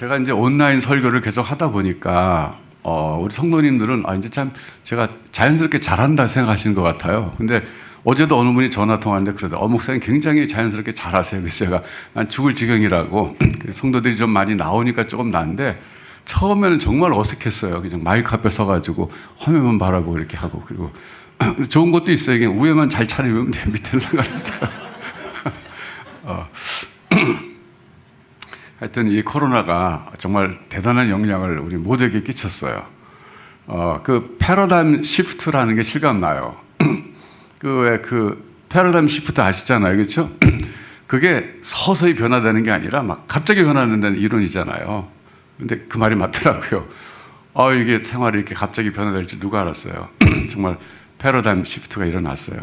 제가 이제 온라인 설교를 계속 하다 보니까 우리 성도님들은 이제 참 제가 자연스럽게 잘한다 생각하시는 것 같아요. 근데 어제도 어느 분이 전화 통화하는데 그러더라고요. 목사님 굉장히 자연스럽게 잘하세요. 그래서 제가 난 죽을 지경이라고 성도들이 좀 많이 나오니까 조금 나은데 처음에는 정말 어색했어요. 그냥 마이크 앞에 서가지고 화면만 바라보고 이렇게 하고 그리고 좋은 것도 있어요. 그냥 위에만 잘 차리면 돼. 밑에는 상관없어요. 하여튼 이 코로나가 정말 대단한 영향을 우리 모두에게 끼쳤어요. 그 패러다임 시프트라는 게 실감나요. 그 패러다임 시프트 아시잖아요. 그렇죠? 그게 서서히 변화되는 게 아니라 막 갑자기 변화된다는 이론이잖아요. 근데 그 말이 맞더라고요. 이게 생활이 이렇게 갑자기 변화될지 누가 알았어요. 정말 패러다임 시프트가 일어났어요.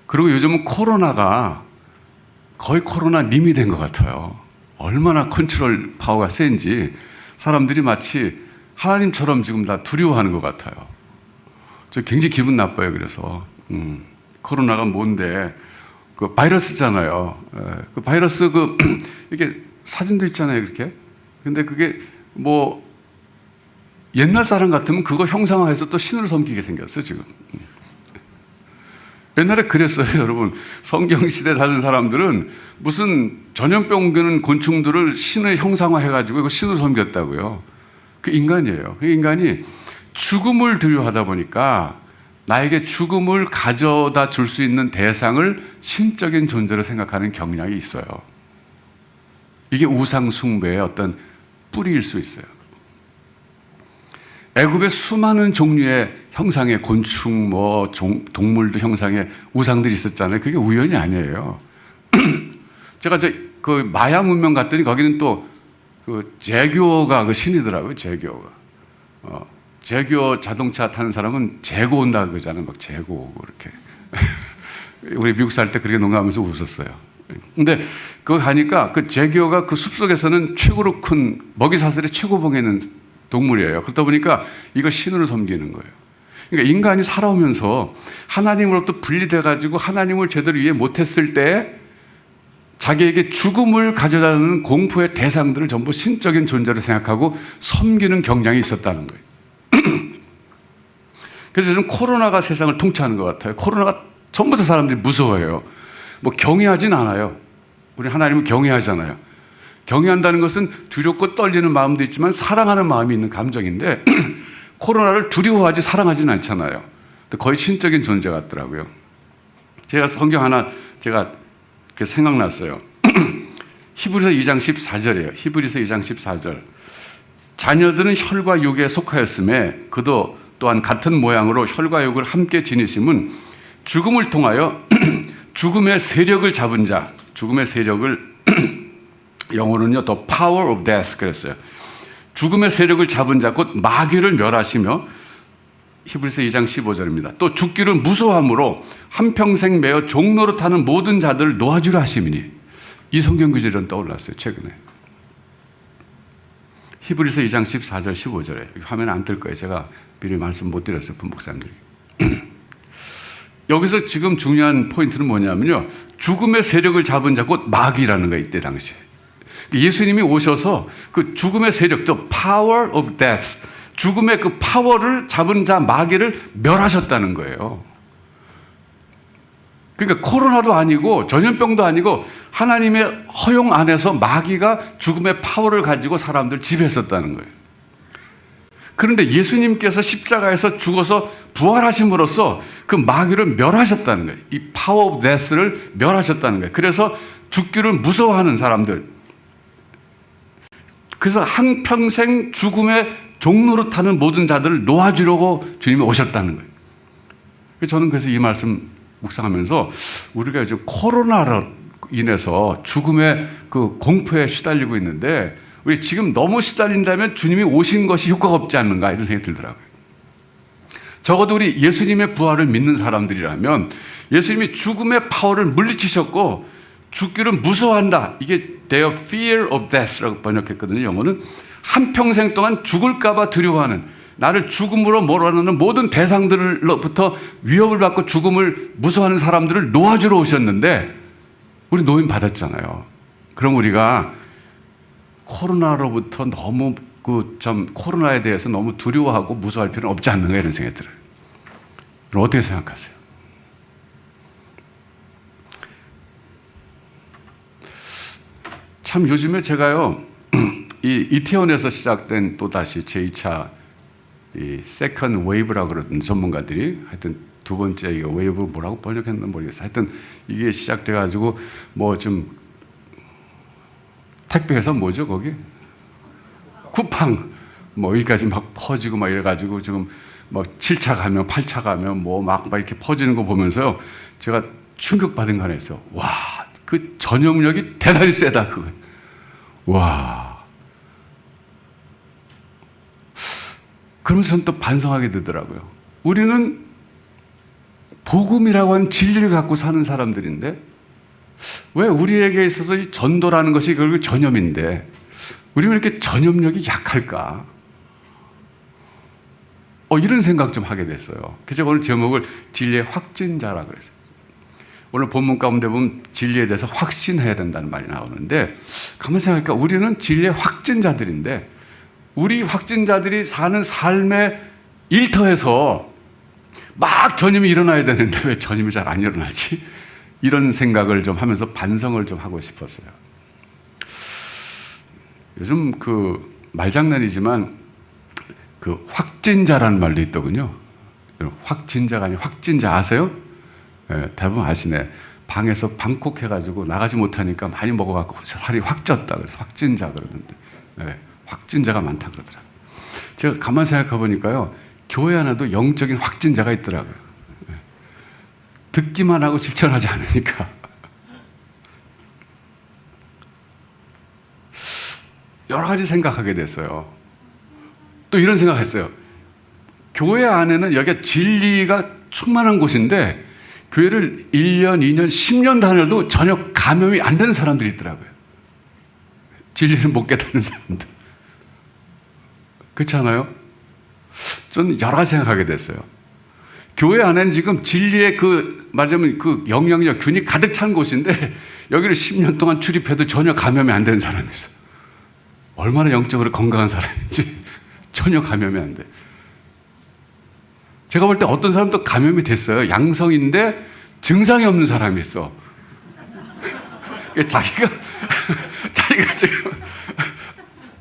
그리고 요즘은 코로나가 거의 코로나님이 된 것 같아요. 얼마나 컨트롤 파워가 센지 사람들이 마치 하나님처럼 지금 다 두려워하는 것 같아요. 저 굉장히 기분 나빠요. 그래서 코로나가 뭔데 그 바이러스잖아요. 그 바이러스 이렇게 사진도 있잖아요. 그렇게. 근데 그게 뭐 옛날 사람 같으면 그거 형상화해서 또 신을 섬기게 생겼어요. 지금. 옛날에 그랬어요, 여러분. 성경시대 사는 사람들은 무슨 전염병 오는 곤충들을 신을 형상화해가지고 이거 신을 섬겼다고요. 그 인간이에요. 그 인간이 죽음을 두려워하다 보니까 나에게 죽음을 가져다 줄 수 있는 대상을 신적인 존재로 생각하는 경향이 있어요. 이게 우상 숭배의 어떤 뿌리일 수 있어요. 애굽의 수많은 종류의 형상의 곤충, 동물도 형상의 우상들이 있었잖아요. 그게 우연이 아니에요. 제가 그 마야 문명 갔더니 거기는 또 그 제교가 그 신이더라고요. 제교가. 제교 자동차 타는 사람은 재고 온다 그러잖아요. 막 재고 오고 이렇게. 우리 미국 살 때 그렇게 농담하면서 웃었어요. 근데 그거 가니까 그 제교가 그 숲속에서는 최고로 큰 먹이사슬의 최고봉에 있는 동물이에요. 그러다 보니까 이걸 신으로 섬기는 거예요. 그러니까 인간이 살아오면서 하나님으로부터 분리돼가지고 하나님을 제대로 이해 못했을 때 자기에게 죽음을 가져다주는 공포의 대상들을 전부 신적인 존재로 생각하고 섬기는 경향이 있었다는 거예요. 그래서 요즘 코로나가 세상을 통치하는 것 같아요. 코로나가 전부 다 사람들이 무서워해요. 뭐 경외하진 않아요. 우리 하나님을 경외하잖아요. 경외한다는 것은 두렵고 떨리는 마음도 있지만 사랑하는 마음이 있는 감정인데 코로나를 두려워하지 사랑하지는 않잖아요. 거의 신적인 존재 같더라고요. 제가 성경 하나 제가 생각났어요. 히브리서 2장 14절이에요. 히브리서 2장 14절. 자녀들은 혈과 육에 속하였음에 그도 또한 같은 모양으로 혈과 육을 함께 지니심은 죽음을 통하여 죽음의 세력을 잡은 자, 죽음의 세력을 영어로는요, the power of death 그랬어요. 죽음의 세력을 잡은 자, 곧 마귀를 멸하시며, 히브리서 2장 15절입니다. 또 죽기를 무서워함으로 한평생 매어 종로로 타는 모든 자들을 놓아주려 하심이니. 이 성경 구절은 떠올랐어요, 최근에. 히브리서 2장 14절, 15절에. 화면에 안 뜰 거예요. 제가 미리 말씀 못 드렸어요, 분목사님들이. 여기서 지금 중요한 포인트는 뭐냐면요. 죽음의 세력을 잡은 자, 곧 마귀라는 거 이때 당시에. 예수님이 오셔서 그 죽음의 세력, 저 power of death, 죽음의 그 파워를 잡은 자 마귀를 멸하셨다는 거예요. 그러니까 코로나도 아니고 전염병도 아니고 하나님의 허용 안에서 마귀가 죽음의 파워를 가지고 사람들 지배했었다는 거예요. 그런데 예수님께서 십자가에서 죽어서 부활하심으로써 그 마귀를 멸하셨다는 거예요. 이 파워 오브 데스를 멸하셨다는 거예요. 그래서 죽기를 무서워하는 사람들, 그래서 한평생 죽음의 종로로 타는 모든 자들을 놓아주려고 주님이 오셨다는 거예요. 저는 그래서 이 말씀 묵상하면서 우리가 요즘 코로나로 인해서 죽음의 그 공포에 시달리고 있는데 우리 지금 너무 시달린다면 주님이 오신 것이 효과가 없지 않는가 이런 생각이 들더라고요. 적어도 우리 예수님의 부활을 믿는 사람들이라면 예수님이 죽음의 파워를 물리치셨고 죽기를 무서워한다. 이게 their fear of death라고 번역했거든요. 영어는 한평생 동안 죽을까 봐 두려워하는, 나를 죽음으로 몰아넣는 모든 대상들로부터 위협을 받고 죽음을 무서워하는 사람들을 놓아주러 오셨는데 우리 노임 받았잖아요. 그럼 우리가 코로나로부터 너무 코로나에 대해서 너무 두려워하고 무서워할 필요는 없지 않는가 이런 생각이 들어요. 그럼 어떻게 생각하세요? 참 요즘에 제가요, 이 이태원에서 시작된 또다시 제2차 이 세컨 웨이브라고 그러던 전문가들이 하여튼 두 번째 이거 웨이브 뭐라고 번역했나 모르겠어요. 하여튼 이게 시작돼가지고 뭐 좀 택배회사 뭐죠 거기? 쿠팡 뭐 여기까지 막 퍼지고 막 이래가지고 지금 뭐 7차 가면 8차 가면 뭐 막 이렇게 퍼지는 거 보면서요 제가 충격받은 거 하나 있어요. 와, 그 전염력이 대단히 세다 그거. 와. 그러면서 저는 또 반성하게 되더라고요. 우리는 복음이라고 하는 진리를 갖고 사는 사람들인데 왜 우리에게 있어서 이 전도라는 것이 결국 전염인데 우리는 이렇게 전염력이 약할까? 이런 생각 좀 하게 됐어요. 그래서 오늘 제목을 진리의 확진자라 그랬어요. 오늘 본문 가운데 보면 진리에 대해서 확신해야 된다는 말이 나오는데 가만히 생각하니까 우리는 진리의 확진자들인데 우리 확진자들이 사는 삶의 일터에서 막 전염이 일어나야 되는데 왜 전염이 잘 안 일어나지? 이런 생각을 좀 하면서 반성을 좀 하고 싶었어요. 요즘 그 말장난이지만 그 확진자라는 말도 있더군요. 확진자가 아니라 확진자 아세요? 네, 대부분 아시네. 방에서 방콕 해가지고 나가지 못하니까 많이 먹어갖고 살이 확 쪘다. 그래서 확진자 그러던데. 네, 확진자가 많다 그러더라고요. 제가 가만히 생각해 보니까요. 교회 안에도 영적인 확진자가 있더라고요. 네. 듣기만 하고 실천하지 않으니까. 여러 가지 생각하게 됐어요. 또 이런 생각했어요. 교회 안에는 여기가 진리가 충만한 곳인데 교회를 1년, 2년, 10년 다녀도 전혀 감염이 안 되는 사람들이 있더라고요. 진리를 못 깨닫는 사람들. 그렇지 않아요? 저는 여러 가지 생각하게 됐어요. 교회 안에는 지금 진리의 말하자면 그 영향력, 균이 가득 찬 곳인데 여기를 10년 동안 출입해도 전혀 감염이 안 되는 사람이 있어요. 얼마나 영적으로 건강한 사람인지 전혀 감염이 안 돼. 제가 볼 때 어떤 사람도 감염이 됐어요. 양성인데 증상이 없는 사람이 있어. 자기가 지금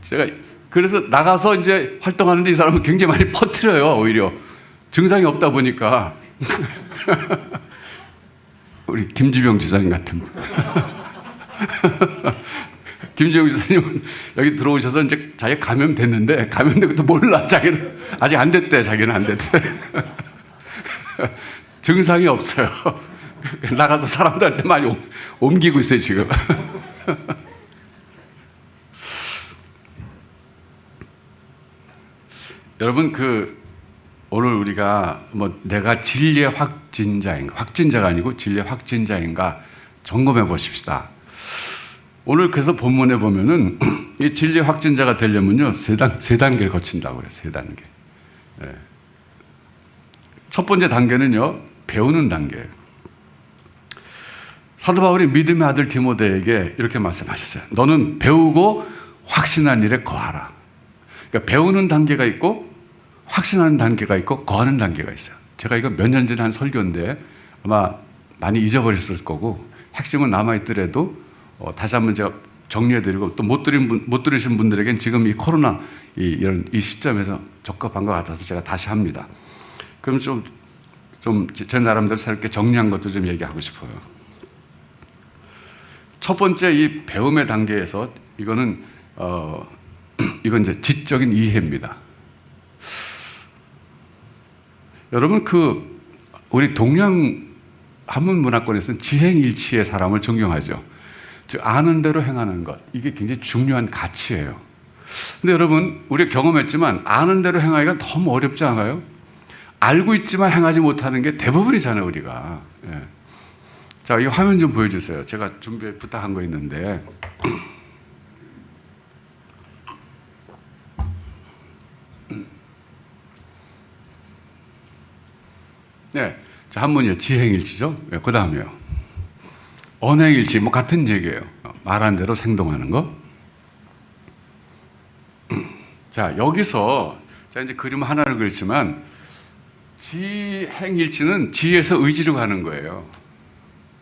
제가 그래서 나가서 이제 활동하는데 이 사람은 굉장히 많이 퍼뜨려요. 오히려 증상이 없다 보니까 우리 김주병 지사님 같은 분. 김주병 지사님은 여기 들어오셔서 이제 자기가 감염됐는데 감염된 것도 몰라. 자기는 아직 안 됐대. 자기는 안 됐대. 증상이 없어요. 나가서 사람들한테 많이 옮기고 있어요 지금. 여러분 오늘 우리가 내가 진리의 확진자가 아니고 진리의 확진자인가 점검해 보십시다. 오늘 그래서 본문에 보면은 이 진리의 확진자가 되려면요 세 단계를 거친다고 그래요. 세 단계. 네. 첫 번째 단계는요 배우는 단계예요. 사도 바울이 믿음의 아들 디모데에게 이렇게 말씀하셨어요. 너는 배우고 확신한 일에 거하라. 그러니까 배우는 단계가 있고 확신하는 단계가 있고 거하는 단계가 있어요. 제가 이거 몇 년 전에 한 설교인데 아마 많이 잊어버렸을 거고 핵심은 남아있더라도 다시 한번 제가 정리해드리고 또 못 들으신 분들에겐 지금 이 코로나 이 시점에서 적합한 것 같아서 제가 다시 합니다. 그럼 좀 제 나름대로 새롭게 정리한 것도 좀 얘기하고 싶어요. 첫 번째 이 배움의 단계에서 이건 이제 지적인 이해입니다. 여러분 우리 동양 한문 문화권에서는 지행일치의 사람을 존경하죠. 즉 아는 대로 행하는 것 이게 굉장히 중요한 가치예요. 근데 여러분 우리가 경험했지만 아는 대로 행하기가 너무 어렵지 않아요? 알고 있지만 행하지 못하는 게 대부분이잖아요 우리가. 예. 자, 이 화면 좀 보여주세요. 제가 부탁한 거 있는데. 네, 자, 한문이요. 지행일치죠. 네, 그 다음에요. 언행일치, 같은 얘기예요. 말한 대로 행동하는 거. 자, 여기서 자 이제 그림 하나를 그렸지만 지행일치는 지에서 의지로 가는 거예요.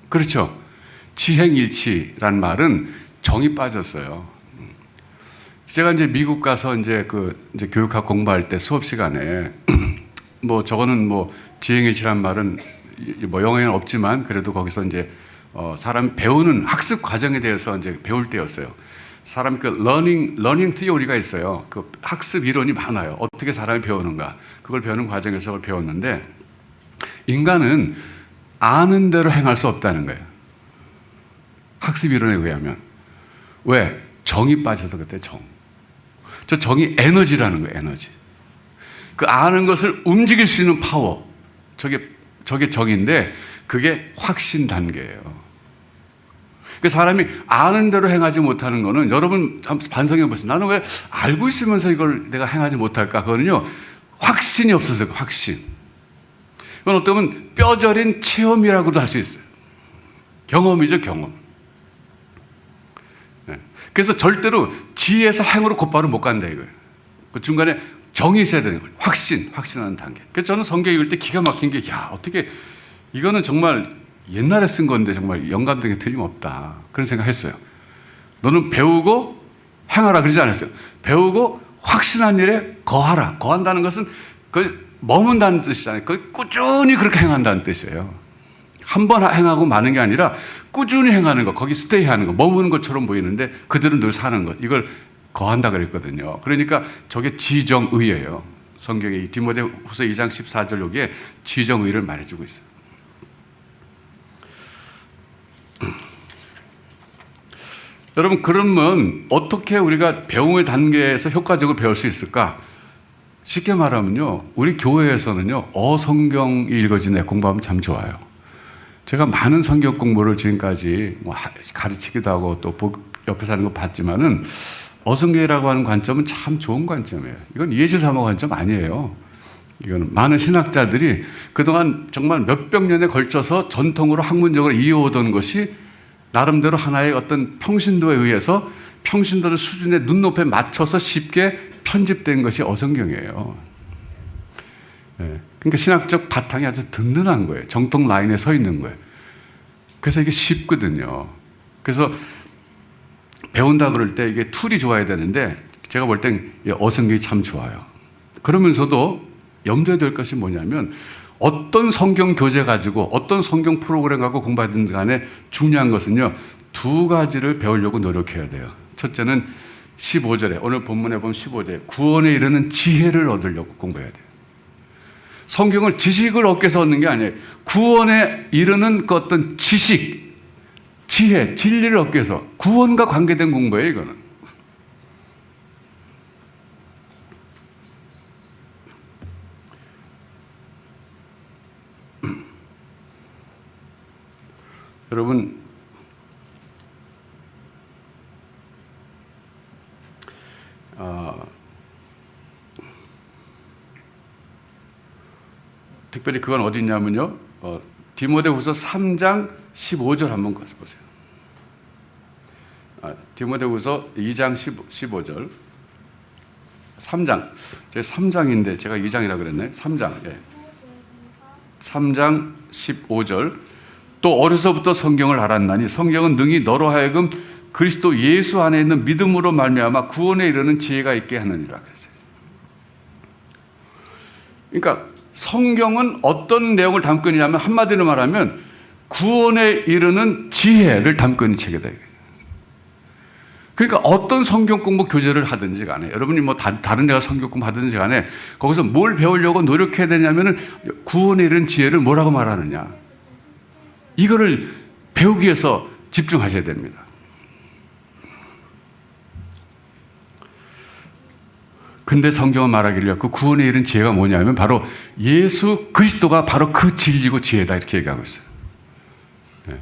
그렇죠? 지행일치란 말은 정이 빠졌어요. 제가 이제 미국 가서 이제 이제 교육학 공부할 때 수업 시간에 뭐 저거는 뭐 지행일치란 말은 뭐 영향은 없지만 그래도 거기서 이제 사람 배우는 학습 과정에 대해서 이제 배울 때였어요. 사람 learning theory가 있어요. 그 학습 이론이 많아요. 어떻게 사람이 배우는가. 그걸 배우는 과정에서 그걸 배웠는데 인간은 아는 대로 행할 수 없다는 거예요. 학습 이론에 의하면. 왜? 정이 빠져서 그때 정. 저 정이 에너지라는 거예요. 에너지. 그 아는 것을 움직일 수 있는 파워. 저게 정인데 그게 확신 단계예요. 그 사람이 아는 대로 행하지 못하는 거는 여러분 반성해 보세요. 나는 왜 알고 있으면서 이걸 내가 행하지 못할까? 그거는요, 확신이 없어서 확신. 그건 어떻게 보면 뼈저린 체험이라고도 할 수 있어요. 경험이죠, 경험. 네. 그래서 절대로 지에서 행으로 곧바로 못 간다 이거예요. 그 중간에 정이 있어야 되는 거예요. 확신하는 단계. 그래서 저는 성경 읽을 때 기가 막힌 게, 야, 어떻게 이거는 정말 옛날에 쓴 건데 정말 영감되게 틀림없다. 그런 생각했어요. 너는 배우고 행하라 그러지 않았어요. 배우고 확신한 일에 거하라. 거한다는 것은 그 머문다는 뜻이잖아요. 그 꾸준히 그렇게 행한다는 뜻이에요. 한 번 행하고 마는 게 아니라 꾸준히 행하는 거, 거기 스테이하는 거, 머무는 것처럼 보이는데 그들은 늘 사는 것. 이걸 거한다 그랬거든요. 그러니까 저게 지정의예요. 성경의 디모데후서 2장 14절 여기에 지정의를 말해주고 있어요. 여러분, 그러면 어떻게 우리가 배움의 단계에서 효과적으로 배울 수 있을까? 쉽게 말하면요, 우리 교회에서는요, 어성경이 읽어지는 공부하면 참 좋아요. 제가 많은 성경 공부를 지금까지 뭐 가르치기도 하고 또 옆에서 하는 거 봤지만은 어성경이라고 하는 관점은 참 좋은 관점이에요. 이건 예시삼아 관점 아니에요. 이건 많은 신학자들이 그동안 정말 몇백 년에 걸쳐서 전통으로 학문적으로 이어오던 것이 나름대로 하나의 어떤 평신도에 의해서 평신도의 수준의 눈높이에 맞춰서 쉽게 편집된 것이 어성경이에요. 네. 그러니까 신학적 바탕이 아주 든든한 거예요. 정통 라인에 서 있는 거예요. 그래서 이게 쉽거든요. 그래서 배운다 그럴 때 이게 툴이 좋아야 되는데 제가 볼 땐 어성경이 참 좋아요. 그러면서도 염두에 둘 것이 뭐냐면 어떤 성경 교재 가지고 어떤 성경 프로그램 갖고 공부하든 간에 중요한 것은요, 두 가지를 배우려고 노력해야 돼요. 첫째는 15절에 오늘 본문에 보면 15절에 구원에 이르는 지혜를 얻으려고 공부해야 돼요. 성경을 지식을 얻기 위해서 얻는 게 아니에요. 구원에 이르는 그 어떤 지식, 지혜, 진리를 얻기 위해서 구원과 관계된 공부예요, 이거는. 여러분, 특별히 그건 어디 있냐면요, 디모데후서 3장 15절 한번 가서 보세요. 디모데후서 2장 15절. 3장. 제 3장인데 제가 2장이라 그랬네. 3장. 예. 3장 15절. 또 어려서부터 성경을 알았나니 성경은 능히 너로 하여금 그리스도 예수 안에 있는 믿음으로 말미암아 구원에 이르는 지혜가 있게 하느니라 그랬어요. 그러니까 성경은 어떤 내용을 담고 있냐면 한마디로 말하면 구원에 이르는 지혜를 담고 있는 책이다. 그러니까 어떤 성경 공부 교재를 하든지 간에 여러분이 뭐 다른 데가 성경 공부 하든지 간에 거기서 뭘 배우려고 노력해야 되냐면은 구원에 이르는 지혜를 뭐라고 말하느냐. 이거를 배우기 위해서 집중하셔야 됩니다. 근데 성경은 말하기를 그 구원에 이른 지혜가 뭐냐면 바로 예수 그리스도가 바로 그 진리고 지혜다 이렇게 얘기하고 있어요. 네.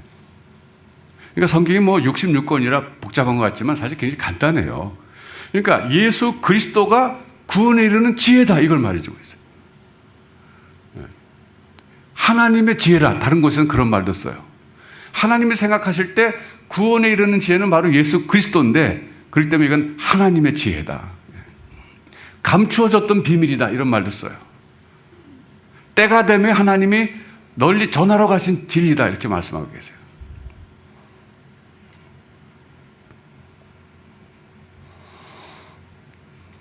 그러니까 성경이 뭐 66권이라 복잡한 것 같지만 사실 굉장히 간단해요. 그러니까 예수 그리스도가 구원에 이르는 지혜다 이걸 말해주고 있어요. 네. 하나님의 지혜라. 다른 곳에서는 그런 말도 써요. 하나님이 생각하실 때 구원에 이르는 지혜는 바로 예수 그리스도인데 그렇기 때문에 이건 하나님의 지혜다. 감추어졌던 비밀이다 이런 말도 써요. 때가 되면 하나님이 널리 전하러 가신 진리다 이렇게 말씀하고 계세요.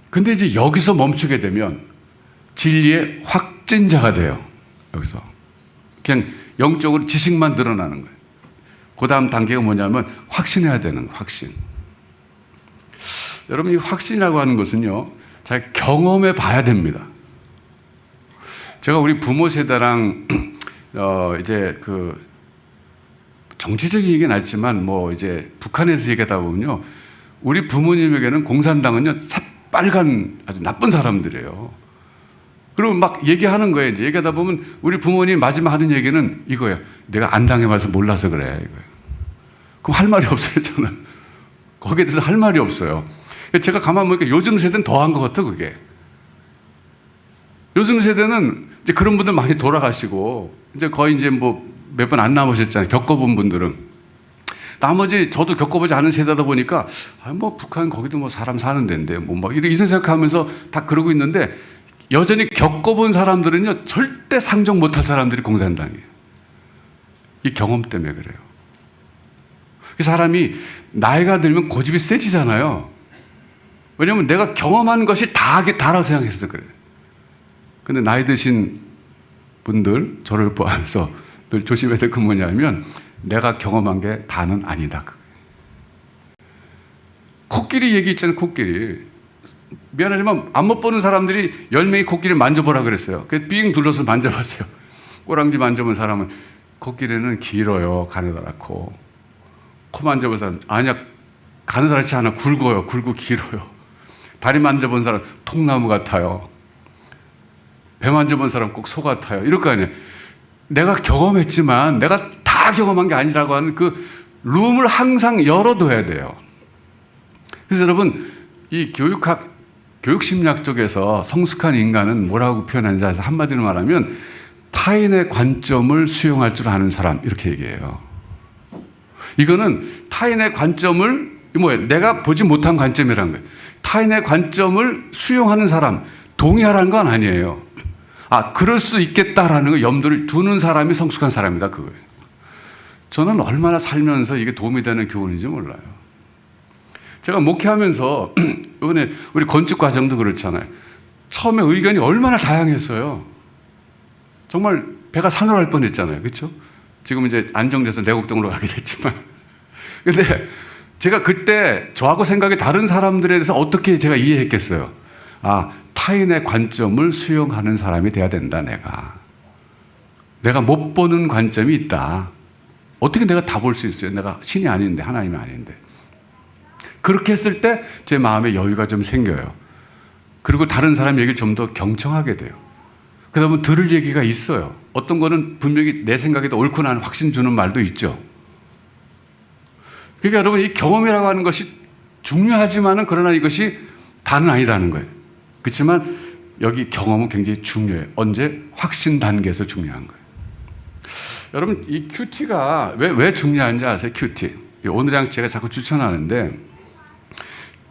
근데 이제 여기서 멈추게 되면 진리의 확진자가 돼요. 여기서 그냥 영적으로 지식만 늘어나는 거예요. 그 다음 단계가 뭐냐면 확신해야 되는 거예요. 확신. 여러분, 이 확신이라고 하는 것은요, 자기 경험해 봐야 됩니다. 제가 우리 부모 세대랑 이제 그 정치적인 얘기는 아니지만 뭐 이제 북한에서 얘기하다 보면요, 우리 부모님에게는 공산당은요 새빨간 아주 나쁜 사람들이에요. 그리고 막 얘기하는 거예요. 이제 얘기하다 보면 우리 부모님 마지막 하는 얘기는 이거예요. 내가 안 당해봐서 몰라서 그래. 이거예요. 그럼 할 말이 없어요, 저는. 거기에 대해서 할 말이 없어요. 제가 가만 보니까 요즘 세대는 더한 것 같아, 그게. 요즘 세대는 이제 그런 분들 많이 돌아가시고, 이제 거의 이제 뭐 몇 번 안 남으셨잖아요. 겪어본 분들은. 나머지 저도 겪어보지 않은 세대다 보니까, 뭐 북한 거기도 뭐 사람 사는 데인데, 뭐 이런 생각하면서 다 그러고 있는데, 여전히 겪어본 사람들은요, 절대 상종 못할 사람들이 공산당이에요. 이 경험 때문에 그래요. 그 사람이 나이가 들면 고집이 세지잖아요. 왜냐하면 내가 경험한 것이 다라고 생각해서 그래요. 근데 나이 드신 분들, 저를 포함해서 늘 조심해야 될 건 뭐냐면, 내가 경험한 게 다는 아니다. 코끼리 얘기 있잖아요, 코끼리. 미안하지만 안 못 보는 사람들이 10명이 코끼리를 만져보라 그랬어요. 그래서 빙 둘러서 만져봤어요. 꼬랑지 만져본 사람은 코끼리는 길어요. 가느다랗고. 코 만져본 사람 아니야, 가느다랗지 않아. 굵어요. 굵고 길어요. 다리 만져본 사람 통나무 같아요. 배 만져본 사람 꼭 소 같아요. 이럴 거 아니에요. 내가 경험했지만 내가 다 경험한 게 아니라고 하는 그 룸을 항상 열어둬야 돼요. 그래서 여러분, 이 교육심리학 쪽에서 성숙한 인간은 뭐라고 표현하는지 아세요? 한마디로 말하면 타인의 관점을 수용할 줄 아는 사람, 이렇게 얘기해요. 이거는 타인의 관점을, 뭐예요? 내가 보지 못한 관점이라는 거예요. 타인의 관점을 수용하는 사람, 동의하라는 건 아니에요. 그럴 수도 있겠다라는 거 염두를 두는 사람이 성숙한 사람이다, 그거예요. 저는 얼마나 살면서 이게 도움이 되는 교훈인지 몰라요. 제가 목회하면서 이번에 우리 건축 과정도 그렇잖아요. 처음에 의견이 얼마나 다양했어요. 정말 배가 산으로 갈 뻔했잖아요. 그렇죠? 지금 이제 안정돼서 내곡동으로 가게 됐지만. 근데 제가 그때 저하고 생각이 다른 사람들에 대해서 어떻게 제가 이해했겠어요? 타인의 관점을 수용하는 사람이 돼야 된다, 내가 못 보는 관점이 있다. 어떻게 내가 다 볼 수 있어요? 내가 신이 아닌데, 하나님이 아닌데. 그렇게 했을 때 제 마음에 여유가 좀 생겨요. 그리고 다른 사람 얘기를 좀 더 경청하게 돼요. 그러다 보면 들을 얘기가 있어요. 어떤 거는 분명히 내 생각에도 옳구나 하는 확신 주는 말도 있죠. 그러니까 여러분, 이 경험이라고 하는 것이 중요하지만은 그러나 이것이 다는 아니다는 거예요. 그렇지만 여기 경험은 굉장히 중요해요. 언제? 확신 단계에서 중요한 거예요. 여러분, 이 큐티가 왜 중요한지 아세요? 큐티. 오늘이랑 제가 자꾸 추천하는데,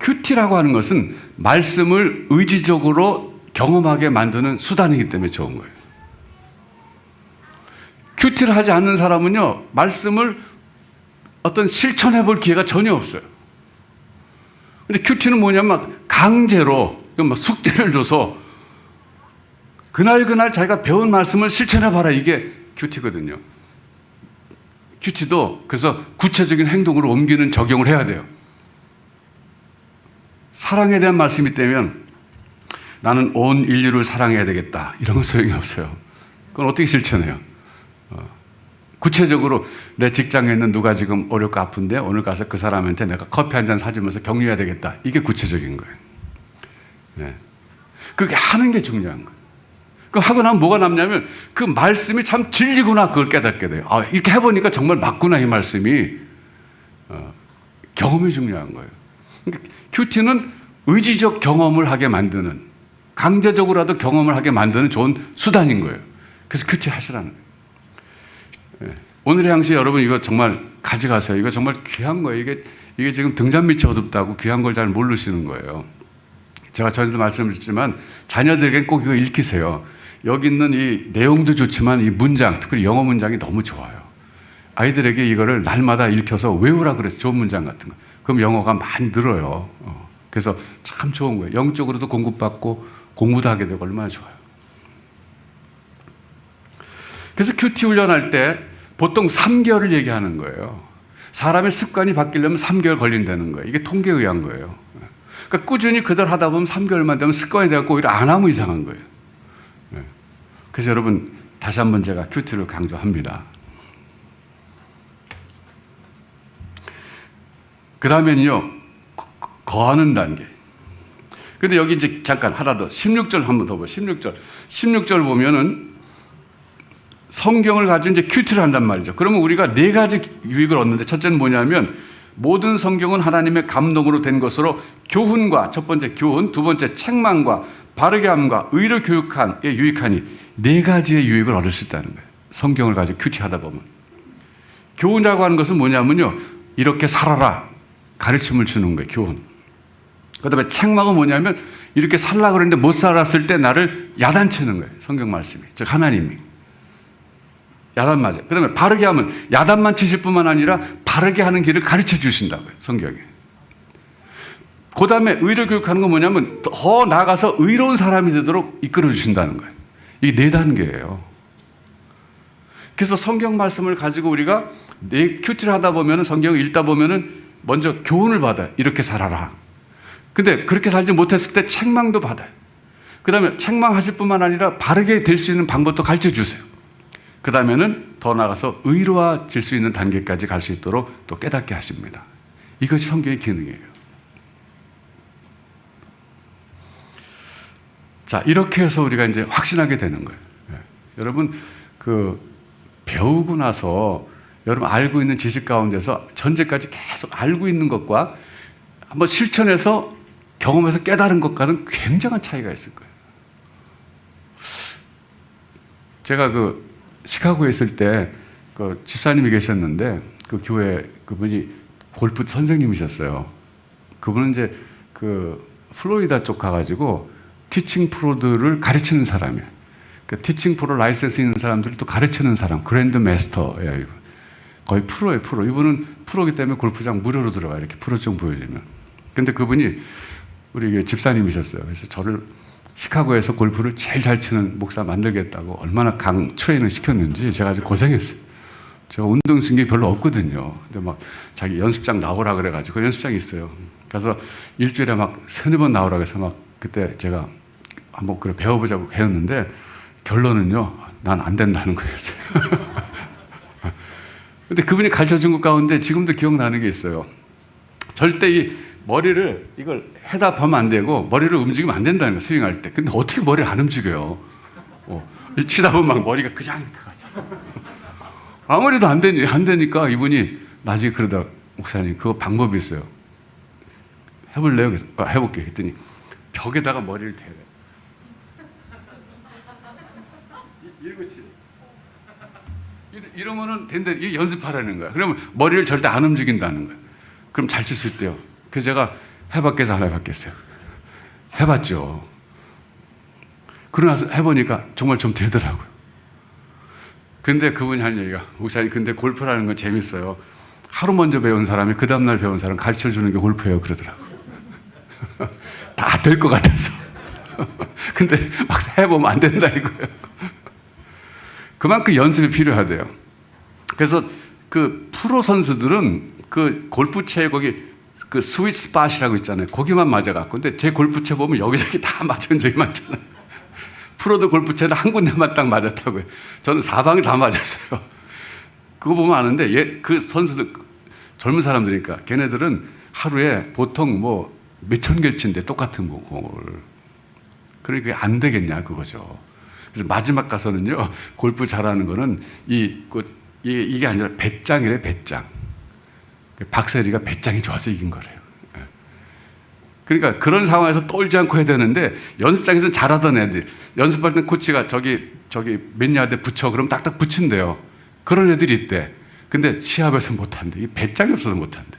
큐티라고 하는 것은 말씀을 의지적으로 경험하게 만드는 수단이기 때문에 좋은 거예요. 큐티를 하지 않는 사람은요, 말씀을 어떤 실천해 볼 기회가 전혀 없어요. 근데 큐티는 뭐냐면 강제로 숙제를 줘서 그날 자기가 배운 말씀을 실천해 봐라, 이게 큐티거든요. 큐티도 그래서 구체적인 행동으로 옮기는 적용을 해야 돼요. 사랑에 대한 말씀이 있다면 나는 온 인류를 사랑해야 되겠다, 이런 건 소용이 없어요. 그건 어떻게 실천해요? 구체적으로 내 직장에 있는 누가 지금 어렵고 아픈데 오늘 가서 그 사람한테 내가 커피 한 잔 사주면서 격려해야 되겠다, 이게 구체적인 거예요. 네. 그렇게 하는 게 중요한 거예요. 그 하고 나면 뭐가 남냐면 그 말씀이 참 진리구나, 그걸 깨닫게 돼요. 이렇게 해보니까 정말 맞구나, 이 말씀이. 경험이 중요한 거예요. 그러니까 큐티는 의지적 경험을 하게 만드는, 강제적으로라도 경험을 하게 만드는 좋은 수단인 거예요. 그래서 큐티 하시라는 거예요. 네. 오늘의 향시 여러분, 이거 정말 가져가세요. 이거 정말 귀한 거예요. 이게 지금 등잔 밑이 어둡다고 귀한 걸 잘 모르시는 거예요. 제가 전에도 말씀드렸지만 자녀들에게는 꼭 이거 읽히세요. 여기 있는 이 내용도 좋지만 이 문장, 특히 영어 문장이 너무 좋아요. 아이들에게 이거를 날마다 읽혀서 외우라 그래서 좋은 문장 같은 거. 그럼 영어가 많이 늘어요. 그래서 참 좋은 거예요. 영적으로도 공급받고 공부도 하게 되고 얼마나 좋아요. 그래서 큐티 훈련할 때 보통 3개월을 얘기하는 거예요. 사람의 습관이 바뀌려면 3개월 걸린다는 거예요. 이게 통계에 의한 거예요. 그러니까 꾸준히 그대로 하다 보면 3개월만 되면 습관이 되고 오히려 안 하면 이상한 거예요. 그래서 여러분 다시 한번 제가 큐티를 강조합니다. 그 다음에는요, 거하는 단계. 근데 여기 이제 잠깐 하나 더, 16절 한번 더 보세요. 16절 보면은 성경을 가지고 이제 큐티를 한단 말이죠. 그러면 우리가 4가지 유익을 얻는데, 첫째는 뭐냐면 모든 성경은 하나님의 감동으로 된 것으로 교훈과, 첫 번째 교훈, 두 번째 책망과 바르게 함과 의로 교육한에 유익하니 4가지의 유익을 얻을 수 있다는 거예요. 성경을 가지고 큐티하다 보면. 교훈이라고 하는 것은 뭐냐면요, 이렇게 살아라 가르침을 주는 거예요. 교훈. 그 다음에 책망은 뭐냐면 이렇게 살라고 그랬는데 못 살았을 때 나를 야단치는 거예요. 성경 말씀이. 즉 하나님이. 야단 맞아요. 그 다음에 바르게 하면 야단만 치실 뿐만 아니라 바르게 하는 길을 가르쳐 주신다고요. 성경에. 그 다음에 의로 교육하는 건 뭐냐면 더 나아가서 의로운 사람이 되도록 이끌어 주신다는 거예요. 이게 4단계예요. 그래서 성경 말씀을 가지고 우리가 큐티를 하다 보면, 성경을 읽다 보면 먼저 교훈을 받아요. 이렇게 살아라. 근데 그렇게 살지 못했을 때 책망도 받아요. 그 다음에 책망하실 뿐만 아니라 바르게 될 수 있는 방법도 가르쳐 주세요. 그 다음에는 더 나아가서 의로워질 수 있는 단계까지 갈 수 있도록 또 깨닫게 하십니다. 이것이 성경의 기능이에요. 자, 이렇게 해서 우리가 이제 확신하게 되는 거예요. 여러분, 배우고 나서 여러분 알고 있는 지식 가운데서 전제까지 계속 알고 있는 것과 한번 실천해서 경험해서 깨달은 것과는 굉장한 차이가 있을 거예요. 제가 시카고에 있을 때 집사님이 계셨는데 그 교회 그분이 골프 선생님이셨어요. 그분은 이제 플로리다 쪽 가가지고 티칭 프로들을 가르치는 사람이에요. 그 티칭 프로 라이센스 있는 사람들을 또 가르치는 사람, 그랜드 마스터예요. 이분. 거의 프로예요, 프로. 이분은 프로기 때문에 골프장 무료로 들어가요. 이렇게 프로 좀 보여주면. 근데 그분이 우리 집사님이셨어요. 그래서 저를 시카고에서 골프를 제일 잘 치는 목사 만들겠다고 얼마나 트레이닝 시켰는지 제가 아주 고생했어요. 제가 운동 신경이 별로 없거든요. 근데 막 자기 연습장 나오라 그래가지고 그 연습장이 있어요. 그래서 일주일에 막 3-4번 나오라 그래서 막 그때 제가 한번 그래 배워보자고 배웠는데 결론은요, 난 안 된다는 거였어요. 근데 그분이 가르쳐 준 것 가운데 지금도 기억나는 게 있어요. 절대 이 머리를 이걸 해답하면 안 되고 머리를 움직이면 안 된다는 거예요. 스윙할 때. 근데 어떻게 머리를 안 움직여요? 치다 보면 막 머리가 그냥 가죠. 아무래도 안 되니까 이분이 나중에 그러다 목사님 그거 방법이 있어요. 해볼래요? 그래서 해볼게 했더니 벽에다가 머리를 대요. 이러고 치래. 이러면은 된다. 이게 연습하라는 거야. 그러면 머리를 절대 안 움직인다는 거야. 그럼 잘 칠 수 있대요. 그래서 제가 해봤겠어, 안 해봤겠어요? 해봤죠. 그러고 나서 해보니까 정말 좀 되더라고요. 근데 그분이 한 얘기가, 목사님, 근데 골프라는 건 재밌어요. 하루 먼저 배운 사람이 그 다음날 배운 사람 가르쳐 주는 게 골프예요. 그러더라고요. 다 될 것 같아서. 근데 막 해보면 안 된다 이거예요. 그만큼 연습이 필요하대요. 그래서 그 프로 선수들은 그 골프채에 거기 그 스윗 스팟이라고 있잖아요. 거기만 맞아갖고. 근데 제 골프채 보면 여기저기 다 맞은 적이 많잖아요. 프로도 골프채는 한 군데만 딱 맞았다고요. 저는 4방을 다 맞았어요. 그거 보면 아는데 그 선수들 젊은 사람들이니까 걔네들은 하루에 보통 뭐 몇천 개를 치는데 똑같은 공을. 그러니까 안 되겠냐 그거죠. 그래서 마지막 가서는요, 골프 잘하는 거는 이게 아니라 배짱이래, 배짱. 박세리가 배짱이 좋아서 이긴 거래요. 그러니까 그런 상황에서 떨지 않고 해야 되는데 연습장에서는 잘하던 애들, 연습할 때 코치가 저기 몇 야드에 붙여 그럼 딱딱 붙인대요. 그런 애들이 있대. 근데 시합에서 못한대. 이 배짱이 없어서 못한대.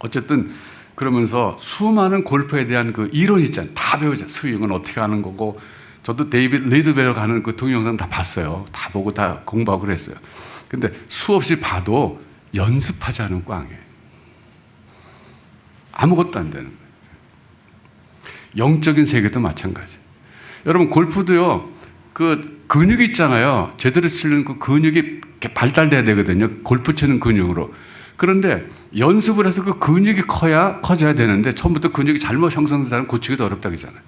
어쨌든 그러면서 수많은 골프에 대한 그 이론 있잖아요. 다 배우잖아요. 스윙은 어떻게 하는 거고. 저도 데이비드 리드베러 가는 그 동영상 다 봤어요. 다 보고 다 공부하고 그랬어요. 근데 수없이 봐도 연습하지 않은 꽝이에요. 아무것도 안 되는 거예요. 영적인 세계도 마찬가지. 여러분 골프도요. 그 근육이 있잖아요. 제대로 치는 그 근육이 이렇게 발달돼야 되거든요. 골프 치는 근육으로. 그런데 연습을 해서 그 근육이 커져야 되는데 처음부터 근육이 잘못 형성된 사람은 고치기도 어렵다 그러잖아요.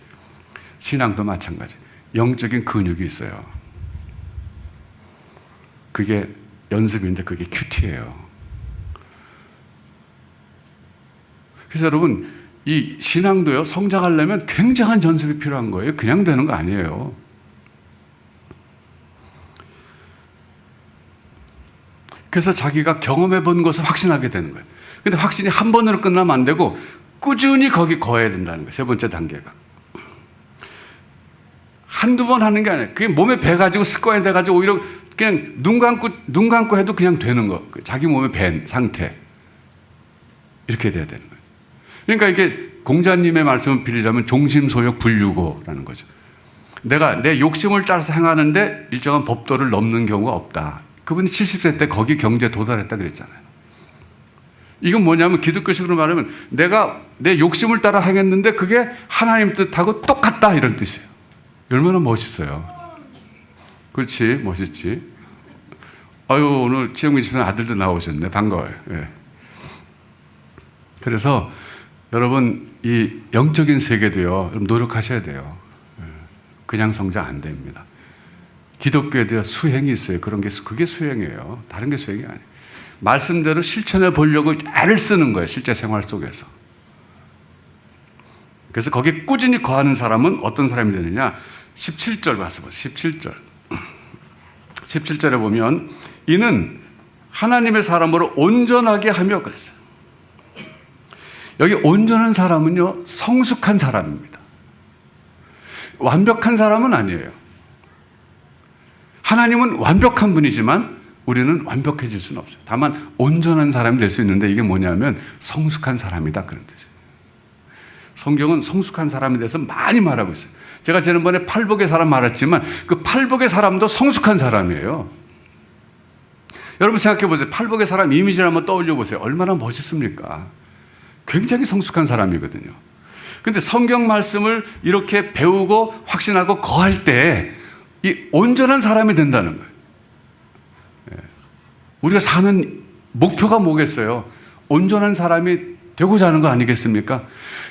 신앙도 마찬가지. 영적인 근육이 있어요. 그게 연습인데 그게 큐티예요. 그래서 여러분 이 신앙도요. 성장하려면 굉장한 연습이 필요한 거예요. 그냥 되는 거 아니에요. 그래서 자기가 경험해 본 것을 확신하게 되는 거예요. 근데 확신이 한 번으로 끝나면 안 되고 꾸준히 거기 거해야 된다는 거예요. 세 번째 단계가. 한두 번 하는 게 아니에요. 그게 몸에 배가지고 습관이 돼가지고 오히려 그냥 눈 감고 해도 그냥 되는 거. 자기 몸에 밴 상태. 이렇게 돼야 되는 거예요. 그러니까 이게 공자님의 말씀을 빌리자면 종심소욕 불유고라는 거죠. 내가 내 욕심을 따라서 행하는데 일정한 법도를 넘는 경우가 없다. 그분이 70세 때 거기 경지에 도달했다 그랬잖아요. 이건 뭐냐면 기독교식으로 말하면 내가 내 욕심을 따라 행했는데 그게 하나님 뜻하고 똑같다 이런 뜻이에요. 얼마나 멋있어요. 그렇지, 멋있지. 아유, 오늘 최영민 집사님 아들도 나오셨네. 반가워요. 예. 그래서 여러분 이 영적인 세계도요. 노력하셔야 돼요. 그냥 성장 안 됩니다. 기독교에도 수행이 있어요. 그런 게 그게 수행이에요. 다른 게 수행이 아니에요. 말씀대로 실천해 보려고 애를 쓰는 거예요. 실제 생활 속에서. 그래서 거기에 꾸준히 거하는 사람은 어떤 사람이 되느냐? 17절 봐서 보세요. 17절. 17절에 보면 이는 하나님의 사람으로 온전하게 하며 그랬어요. 여기 온전한 사람은요. 성숙한 사람입니다. 완벽한 사람은 아니에요. 하나님은 완벽한 분이지만 우리는 완벽해질 수는 없어요. 다만 온전한 사람이 될 수 있는데 이게 뭐냐면 성숙한 사람이다 그런 뜻이에요. 성경은 성숙한 사람에 대해서 많이 말하고 있어요. 제가 지난번에 팔복의 사람 말했지만 그 팔복의 사람도 성숙한 사람이에요. 여러분 생각해 보세요. 팔복의 사람 이미지를 한번 떠올려 보세요. 얼마나 멋있습니까? 굉장히 성숙한 사람이거든요. 근데 성경 말씀을 이렇게 배우고 확신하고 거할 때 이 온전한 사람이 된다는 거예요. 우리가 사는 목표가 뭐겠어요? 온전한 사람이 되고자 하는 거 아니겠습니까?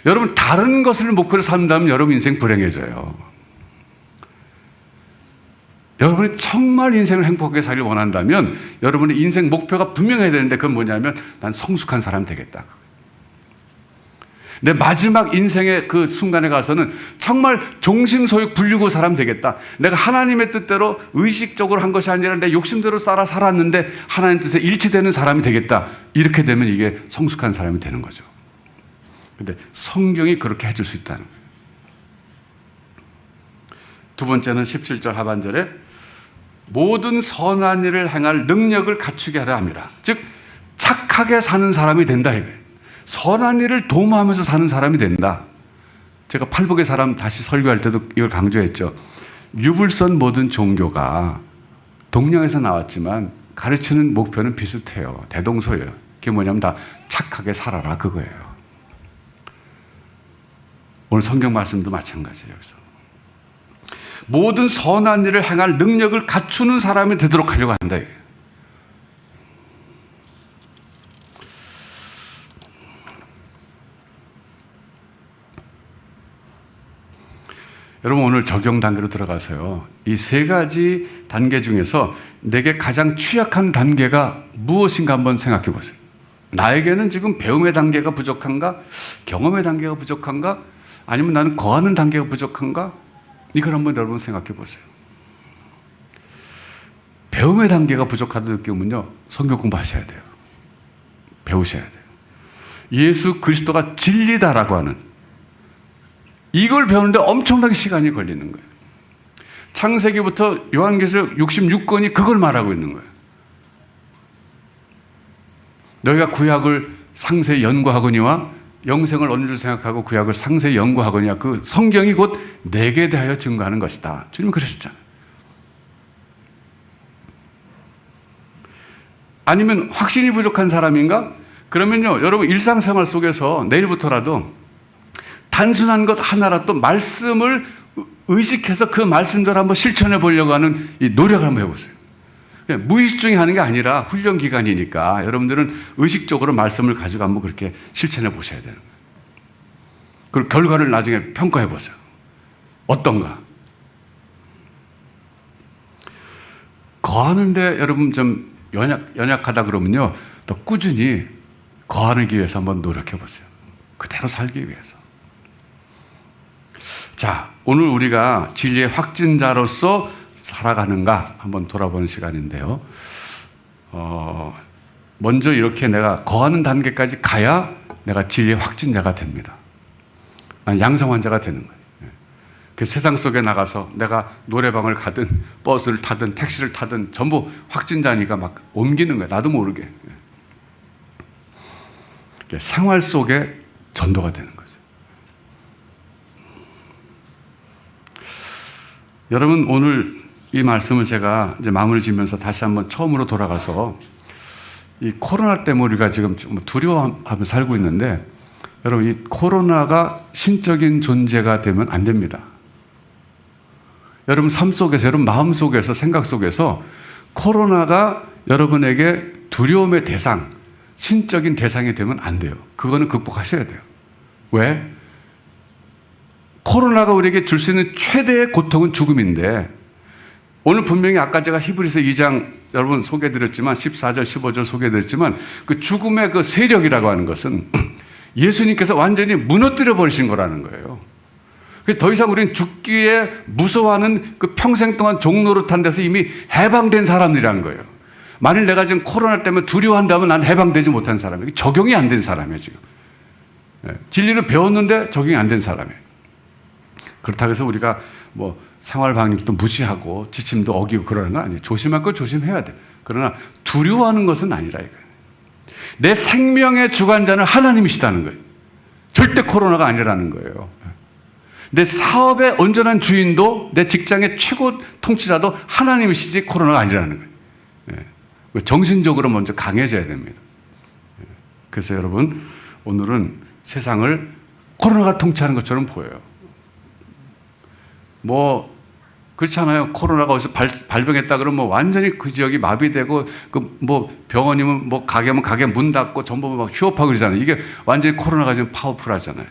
여러분 다른 것을 목표로 산다면 여러분 인생 불행해져요. 여러분이 정말 인생을 행복하게 살길 원한다면 여러분의 인생 목표가 분명해야 되는데 그건 뭐냐면 난 성숙한 사람 되겠다. 내 마지막 인생의 그 순간에 가서는 정말 종심소욕 불유고 사람 되겠다. 내가 하나님의 뜻대로 의식적으로 한 것이 아니라 내 욕심대로 따라 살았는데 하나님 뜻에 일치되는 사람이 되겠다. 이렇게 되면 이게 성숙한 사람이 되는 거죠. 근데 성경이 그렇게 해줄 수 있다는 거예요. 두 번째는 17절 하반절에 모든 선한 일을 행할 능력을 갖추게 하려 함이라. 즉 착하게 사는 사람이 된다 이거예요. 선한 일을 도모하면서 사는 사람이 된다. 제가 팔복의 사람 다시 설교할 때도 이걸 강조했죠. 유불선 모든 종교가 동양에서 나왔지만 가르치는 목표는 비슷해요. 대동소예요. 그게 뭐냐면 다 착하게 살아라 그거예요. 오늘 성경 말씀도 마찬가지예요. 여기서 모든 선한 일을 행할 능력을 갖추는 사람이 되도록 하려고 한다 이게. 여러분 오늘 적용 단계로 들어가서요. 이 세 가지 단계 중에서 내게 가장 취약한 단계가 무엇인가 한번 생각해 보세요. 나에게는 지금 배움의 단계가 부족한가? 경험의 단계가 부족한가? 아니면 나는 거하는 단계가 부족한가? 이걸 한번 여러분 생각해 보세요. 배움의 단계가 부족하다고 느끼면요. 성경 공부하셔야 돼요. 배우셔야 돼요. 예수 그리스도가 진리다라고 하는 이걸 배우는데 엄청나게 시간이 걸리는 거예요. 창세기부터 요한계시록 66권이 그걸 말하고 있는 거예요. 너희가 구약을 상세히 연구하거니와 영생을 얻는 줄 생각하고 구약을 상세히 연구하거냐. 그 성경이 곧 내게 대하여 증거하는 것이다. 주님 그러셨잖아요. 아니면 확신이 부족한 사람인가? 그러면요, 여러분 일상생활 속에서 내일부터라도 단순한 것 하나라도 말씀을 의식해서 그 말씀대로 한번 실천해 보려고 하는 이 노력을 한번 해보세요. 무의식 중에 하는 게 아니라 훈련 기간이니까 여러분들은 의식적으로 말씀을 가지고 한번 그렇게 실천해 보셔야 되는 거예요. 그리고 결과를 나중에 평가해 보세요. 어떤가? 거하는데 여러분 좀 연약하다 그러면요, 더 꾸준히 거하기 위해서 한번 노력해 보세요. 그대로 살기 위해서. 자, 오늘 우리가 진리의 확진자로서 살아가는가 한번 돌아보는 시간인데요. 먼저 이렇게 내가 거하는 단계까지 가야 내가 진리의 확진자가 됩니다. 난 양성 환자가 되는 거예요. 그 세상 속에 나가서 내가 노래방을 가든 버스를 타든 택시를 타든 전부 확진자니까 막 옮기는 거예요. 나도 모르게. 생활 속에 전도가 되는 거죠. 여러분, 오늘 이 말씀을 제가 이제 마무리 지면서 다시 한번 처음으로 돌아가서 이 코로나 때문에 우리가 지금 좀 두려워하며 살고 있는데, 여러분 이 코로나가 신적인 존재가 되면 안 됩니다. 여러분 삶 속에서, 여러분 마음 속에서, 생각 속에서 코로나가 여러분에게 두려움의 대상, 신적인 대상이 되면 안 돼요. 그거는 극복하셔야 돼요. 왜? 코로나가 우리에게 줄 수 있는 최대의 고통은 죽음인데, 오늘 분명히 아까 제가 히브리서 2장 여러분 소개해드렸지만 14절 15절 소개해드렸지만 그 죽음의 그 세력이라고 하는 것은 예수님께서 완전히 무너뜨려 버리신 거라는 거예요. 더 이상 우리는 죽기에 무서워하는 그 평생 동안 종노릇한 데서 이미 해방된 사람들이라는 거예요. 만일 내가 지금 코로나 때문에 두려워한다면 난 해방되지 못한 사람이에요. 적용이 안 된 사람이에요 지금. 진리를 배웠는데 적용이 안 된 사람이에요. 그렇다고 해서 우리가 뭐 생활 방역도 무시하고 지침도 어기고 그러는 거 아니에요. 조심할 거 조심해야 돼. 그러나 두려워하는 것은 아니라 이거예요. 내 생명의 주관자는 하나님이시다는 거예요. 절대 코로나가 아니라는 거예요. 내 사업의 온전한 주인도, 내 직장의 최고 통치자도 하나님이시지 코로나가 아니라는 거예요. 정신적으로 먼저 강해져야 됩니다. 그래서 여러분, 오늘은 세상을 코로나가 통치하는 것처럼 보여요. 뭐 그렇잖아요. 코로나가 어디서 발병했다 그러면 뭐 완전히 그 지역이 마비되고 그 뭐 병원이면 뭐 가게면 가게 문 닫고 전부 막 휴업하고 그러잖아요. 이게 완전히 코로나가 지금 파워풀하잖아요.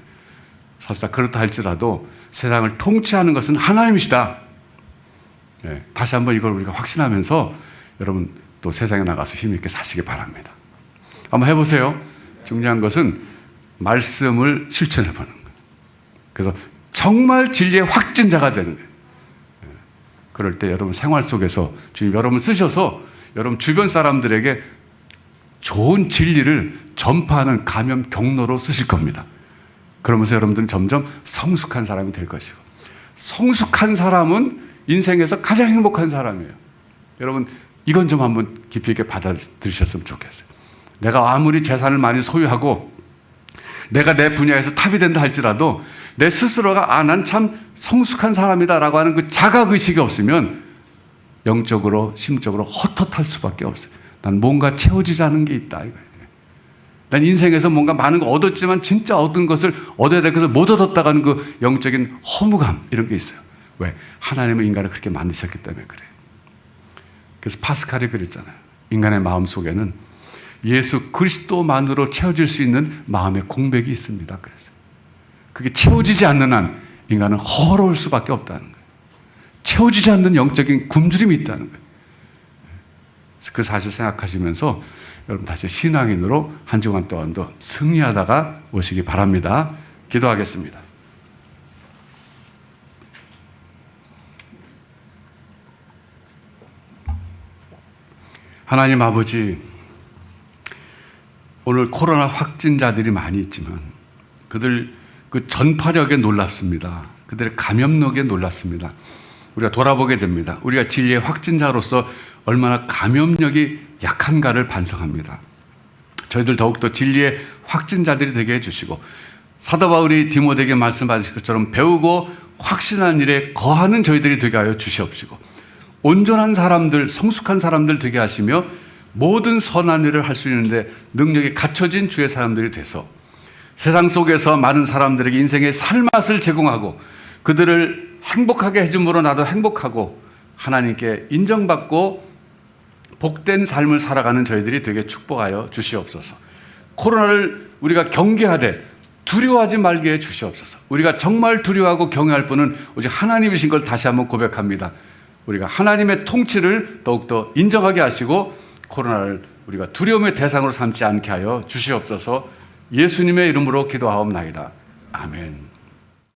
설사 그렇다 할지라도 세상을 통치하는 것은 하나님이시다. 네, 다시 한번 이걸 우리가 확신하면서 여러분 또 세상에 나가서 힘있게 사시기 바랍니다. 한번 해보세요. 중요한 것은 말씀을 실천해 보는 거예요. 그래서 정말 진리의 확진자가 되는 거예요. 그럴 때 여러분 생활 속에서 주님 여러분 쓰셔서 여러분 주변 사람들에게 좋은 진리를 전파하는 감염 경로로 쓰실 겁니다. 그러면서 여러분들은 점점 성숙한 사람이 될 것이고, 성숙한 사람은 인생에서 가장 행복한 사람이에요. 여러분 이건 좀 한번 깊이 있게 받아들이셨으면 좋겠어요. 내가 아무리 재산을 많이 소유하고 내가 내 분야에서 탑이 된다 할지라도 내 스스로가 난 참 성숙한 사람이다라고 하는 그 자각의식이 없으면 영적으로 심적으로 헛헛할 수밖에 없어요. 난 뭔가 채워지지 않은 게 있다 이거예요. 난 인생에서 뭔가 많은 거 얻었지만 진짜 얻은 것을 얻어야 될 것을 못 얻었다고 하는 그 영적인 허무감, 이런 게 있어요. 왜? 하나님은 인간을 그렇게 만드셨기 때문에 그래요. 그래서 파스칼이 그랬잖아요. 인간의 마음 속에는 예수 그리스도만으로 채워질 수 있는 마음의 공백이 있습니다. 그래서 그게 채워지지 않는 한 인간은 허러울 수밖에 없다는 거예요. 채워지지 않는 영적인 굶주림이 있다는 거예요. 그 사실 생각하시면서 여러분 다시 신앙인으로 한 주간 동안도 승리하다가 오시기 바랍니다. 기도하겠습니다. 하나님 아버지, 오늘 코로나 확진자들이 많이 있지만 그들 그 전파력에 놀랍습니다. 그들의 감염력에 놀랍습니다. 우리가 돌아보게 됩니다. 우리가 진리의 확진자로서 얼마나 감염력이 약한가를 반성합니다. 저희들 더욱더 진리의 확증자들이 되게 해주시고, 사도 바울이 디모데에게 말씀하신 것처럼 배우고 확신한 일에 거하는 저희들이 되게 하여 주시옵시고, 온전한 사람들, 성숙한 사람들 되게 하시며 모든 선한 일을 할 수 있는데 능력이 갖춰진 주의 사람들이 돼서 세상 속에서 많은 사람들에게 인생의 살맛을 제공하고 그들을 행복하게 해줌으로 나도 행복하고 하나님께 인정받고 복된 삶을 살아가는 저희들이 되게 축복하여 주시옵소서. 코로나를 우리가 경계하되 두려워하지 말게 해 주시옵소서. 우리가 정말 두려워하고 경외할 분은 오직 하나님이신 걸 다시 한번 고백합니다. 우리가 하나님의 통치를 더욱더 인정하게 하시고 코로나를 우리가 두려움의 대상으로 삼지 않게 하여 주시옵소서. 예수님의 이름으로 기도하옵나이다. 아멘.